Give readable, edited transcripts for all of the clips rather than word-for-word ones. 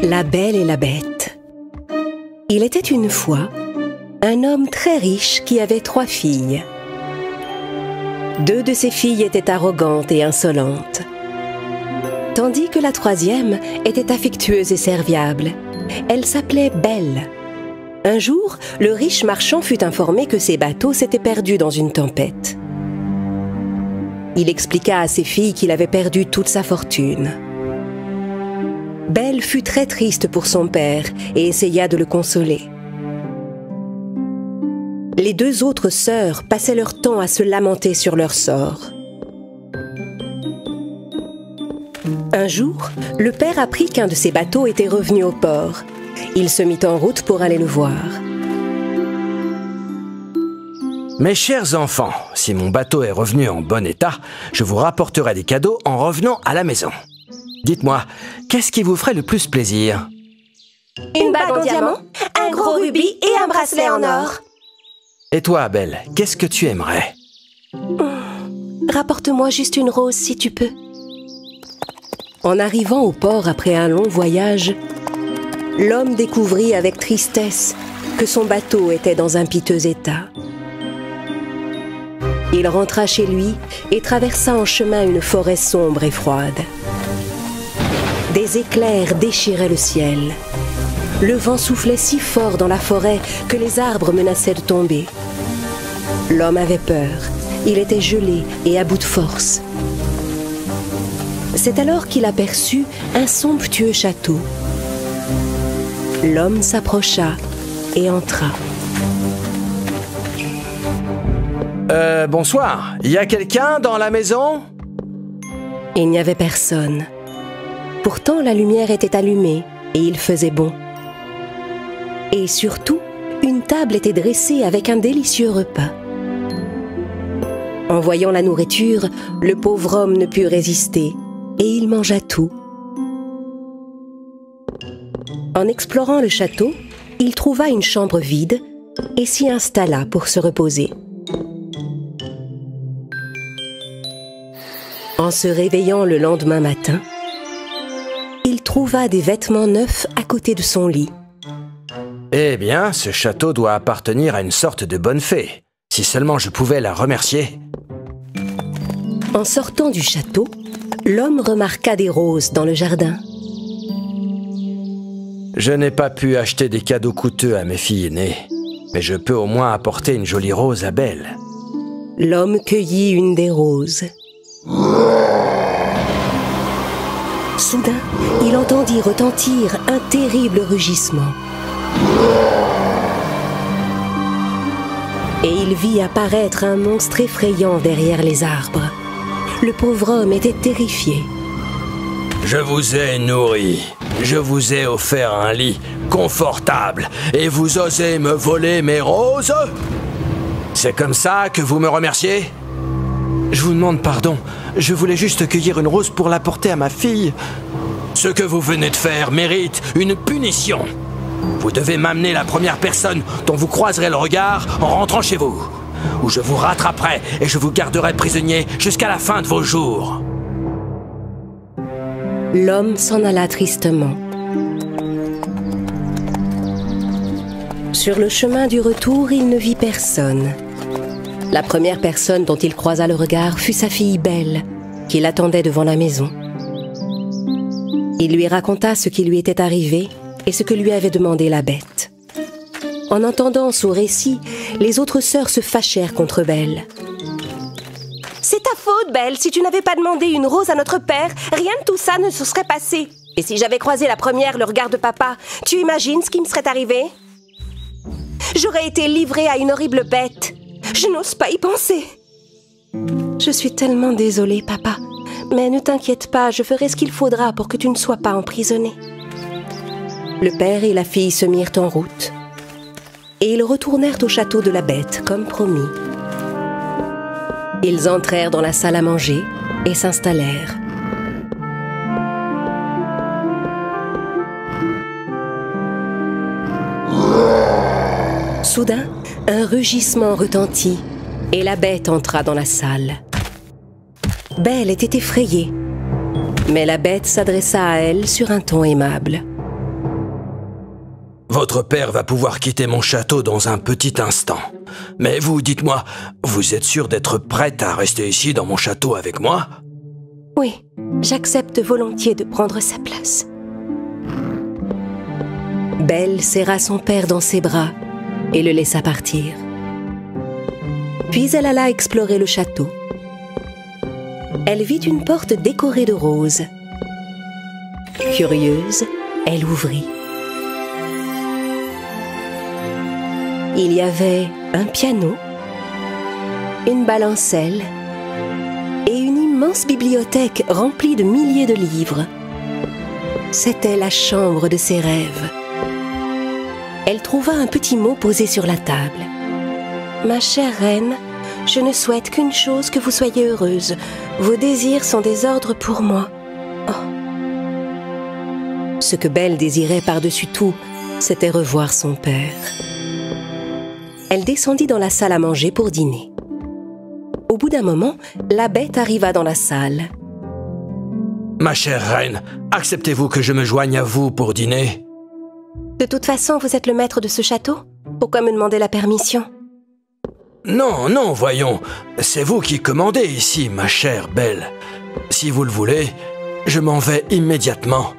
La Belle et la Bête. Il était une fois un homme très riche qui avait 3 filles. 2 de ses filles étaient arrogantes et insolentes, tandis que la 3e était affectueuse et serviable. Elle s'appelait Belle. Un jour, le riche marchand fut informé que ses bateaux s'étaient perdus dans une tempête. Il expliqua à ses filles qu'il avait perdu toute sa fortune. Belle fut très triste pour son père et essaya de le consoler. Les 2 autres sœurs passaient leur temps à se lamenter sur leur sort. Un jour, le père apprit qu'un de ses bateaux était revenu au port. Il se mit en route pour aller le voir. Mes chers enfants, si mon bateau est revenu en bon état, je vous rapporterai des cadeaux en revenant à la maison. Dites-moi, qu'est-ce qui vous ferait le plus plaisir? Une bague en diamant, un gros rubis et un bracelet en or. Et toi, Belle, qu'est-ce que tu aimerais? Rapporte-moi juste une rose si tu peux. En arrivant au port après un long voyage, l'homme découvrit avec tristesse que son bateau était dans un piteux état. Il rentra chez lui et traversa en chemin une forêt sombre et froide. Des éclairs déchiraient le ciel. Le vent soufflait si fort dans la forêt que les arbres menaçaient de tomber. L'homme avait peur. Il était gelé et à bout de force. C'est alors qu'il aperçut un somptueux château. L'homme s'approcha et entra. Bonsoir. Y a quelqu'un dans la maison? Il n'y avait personne. Pourtant, la lumière était allumée et il faisait bon. Et surtout, une table était dressée avec un délicieux repas. En voyant la nourriture, le pauvre homme ne put résister et il mangea tout. En explorant le château, il trouva une chambre vide et s'y installa pour se reposer. En se réveillant le lendemain matin, il trouva des vêtements neufs à côté de son lit. Eh bien, ce château doit appartenir à une sorte de bonne fée. Si seulement je pouvais la remercier. En sortant du château, l'homme remarqua des roses dans le jardin. Je n'ai pas pu acheter des cadeaux coûteux à mes filles aînées, mais je peux au moins apporter une jolie rose à Belle. L'homme cueillit une des roses. Soudain, il entendit retentir un terrible rugissement. Et il vit apparaître un monstre effrayant derrière les arbres. Le pauvre homme était terrifié. Je vous ai nourri, je vous ai offert un lit confortable et vous osez me voler mes roses? C'est comme ça que vous me remerciez? Je vous demande pardon, je voulais juste cueillir une rose pour l'apporter à ma fille. Ce que vous venez de faire mérite une punition. Vous devez m'amener la première personne dont vous croiserez le regard en rentrant chez vous, ou je vous rattraperai et je vous garderai prisonnier jusqu'à la fin de vos jours. L'homme s'en alla tristement. Sur le chemin du retour, il ne vit personne. La première personne dont il croisa le regard fut sa fille Belle, qui l'attendait devant la maison. Il lui raconta ce qui lui était arrivé et ce que lui avait demandé la bête. En entendant son récit, les autres sœurs se fâchèrent contre Belle. « C'est ta faute, Belle. Si tu n'avais pas demandé une rose à notre père, rien de tout ça ne se serait passé. Et si j'avais croisé la première le regard de papa, tu imagines ce qui me serait arrivé? J'aurais été livrée à une horrible bête. Je n'ose pas y penser. » Je suis tellement désolée, papa. Mais ne t'inquiète pas, je ferai ce qu'il faudra pour que tu ne sois pas emprisonné. Le père et la fille se mirent en route. Et ils retournèrent au château de la bête, comme promis. Ils entrèrent dans la salle à manger et s'installèrent. Soudain, un rugissement retentit et la bête entra dans la salle. Belle était effrayée. Mais la bête s'adressa à elle sur un ton aimable. Votre père va pouvoir quitter mon château dans un petit instant. Mais vous, dites-moi, vous êtes sûre d'être prête à rester ici dans mon château avec moi? Oui, j'accepte volontiers de prendre sa place. Belle serra son père dans ses bras et le laissa partir. Puis elle alla explorer le château. Elle vit une porte décorée de roses. Curieuse, elle ouvrit. Il y avait un piano, une balancelle et une immense bibliothèque remplie de milliers de livres. C'était la chambre de ses rêves. Elle trouva un petit mot posé sur la table. « Ma chère reine, je ne souhaite qu'une chose, que vous soyez heureuse. Vos désirs sont des ordres pour moi. » Oh. Ce que Belle désirait par-dessus tout, c'était revoir son père. Elle descendit dans la salle à manger pour dîner. Au bout d'un moment, la bête arriva dans la salle. « Ma chère reine, acceptez-vous que je me joigne à vous pour dîner ?» De toute façon, vous êtes le maître de ce château? Pourquoi me demander la permission? Non, non, voyons. C'est vous qui commandez ici, ma chère Belle. Si vous le voulez, je m'en vais immédiatement.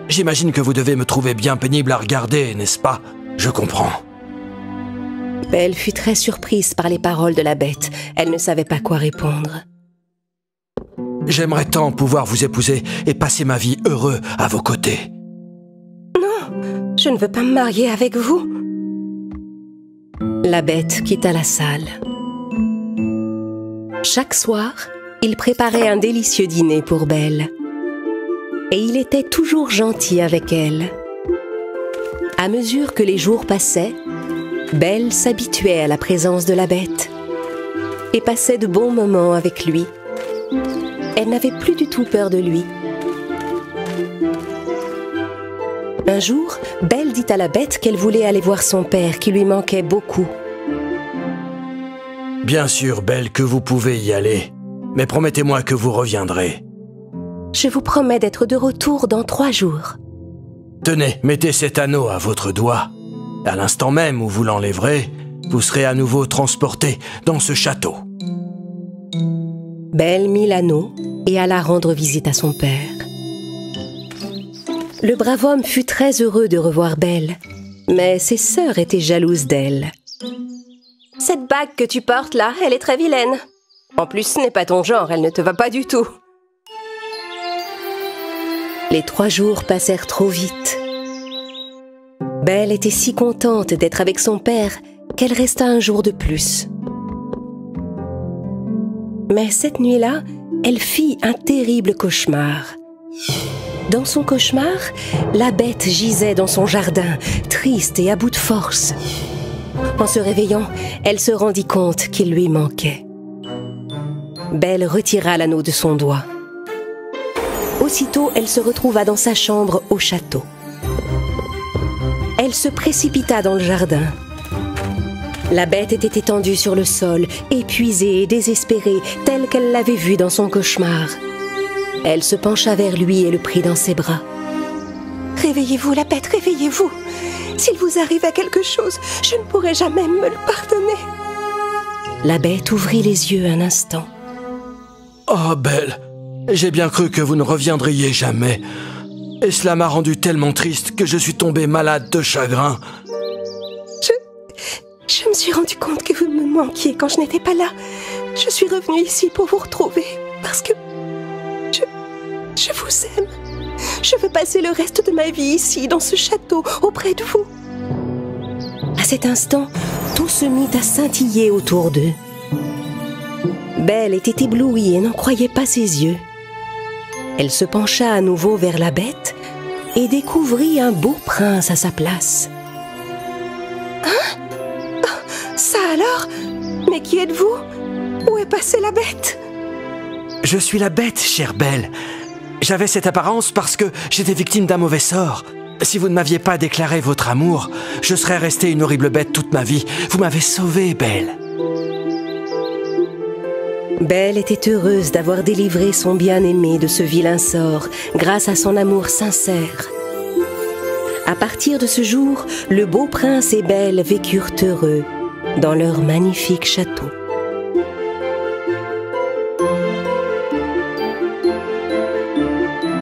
J'imagine que vous devez me trouver bien pénible à regarder, n'est-ce pas? Je comprends. Belle fut très surprise par les paroles de la bête. Elle ne savait pas quoi répondre. J'aimerais tant pouvoir vous épouser et passer ma vie heureux à vos côtés. Non, je ne veux pas me marier avec vous. La bête quitta la salle. Chaque soir, il préparait un délicieux dîner pour Belle. Et il était toujours gentil avec elle. À mesure que les jours passaient, Belle s'habituait à la présence de la bête et passait de bons moments avec lui. Elle n'avait plus du tout peur de lui. Un jour, Belle dit à la bête qu'elle voulait aller voir son père, qui lui manquait beaucoup. Bien sûr, Belle, que vous pouvez y aller, mais promettez-moi que vous reviendrez. Je vous promets d'être de retour dans 3 jours. Tenez, mettez cet anneau à votre doigt. À l'instant même où vous l'enlèverez, vous serez à nouveau transporté dans ce château. Belle mit l'anneau et alla rendre visite à son père. Le brave homme fut très heureux de revoir Belle, mais ses sœurs étaient jalouses d'elle. Cette bague que tu portes là, elle est très vilaine. En plus, ce n'est pas ton genre, elle ne te va pas du tout. Les 3 jours passèrent trop vite. Belle était si contente d'être avec son père qu'elle resta un jour de plus. Mais cette nuit-là, elle fit un terrible cauchemar. Dans son cauchemar, la bête gisait dans son jardin, triste et à bout de force. En se réveillant, elle se rendit compte qu'il lui manquait. Belle retira l'anneau de son doigt. Aussitôt, elle se retrouva dans sa chambre au château. Elle se précipita dans le jardin. La bête était étendue sur le sol, épuisée et désespérée, telle qu'elle l'avait vue dans son cauchemar. Elle se pencha vers lui et le prit dans ses bras. « Réveillez-vous, la bête, réveillez-vous. S'il vous arrive à quelque chose, je ne pourrai jamais me le pardonner. » La bête ouvrit les yeux un instant. « Oh, Belle, j'ai bien cru que vous ne reviendriez jamais. Et cela m'a rendu tellement triste que je suis tombée malade de chagrin. » Je me suis rendu compte que vous me manquiez quand je n'étais pas là. Je suis revenue ici pour vous retrouver parce que je vous aime. Je veux passer le reste de ma vie ici, dans ce château, auprès de vous. À cet instant, tout se mit à scintiller autour d'eux. Belle était éblouie et n'en croyait pas ses yeux. Elle se pencha à nouveau vers la bête et découvrit un beau prince à sa place. Hein? Ça alors? Mais qui êtes-vous? Où est passée la bête? Je suis la bête, chère Belle. J'avais cette apparence parce que j'étais victime d'un mauvais sort. Si vous ne m'aviez pas déclaré votre amour, je serais restée une horrible bête toute ma vie. Vous m'avez sauvée, Belle. Belle était heureuse d'avoir délivré son bien-aimé de ce vilain sort grâce à son amour sincère. À partir de ce jour, le beau prince et Belle vécurent heureux dans leur magnifique château.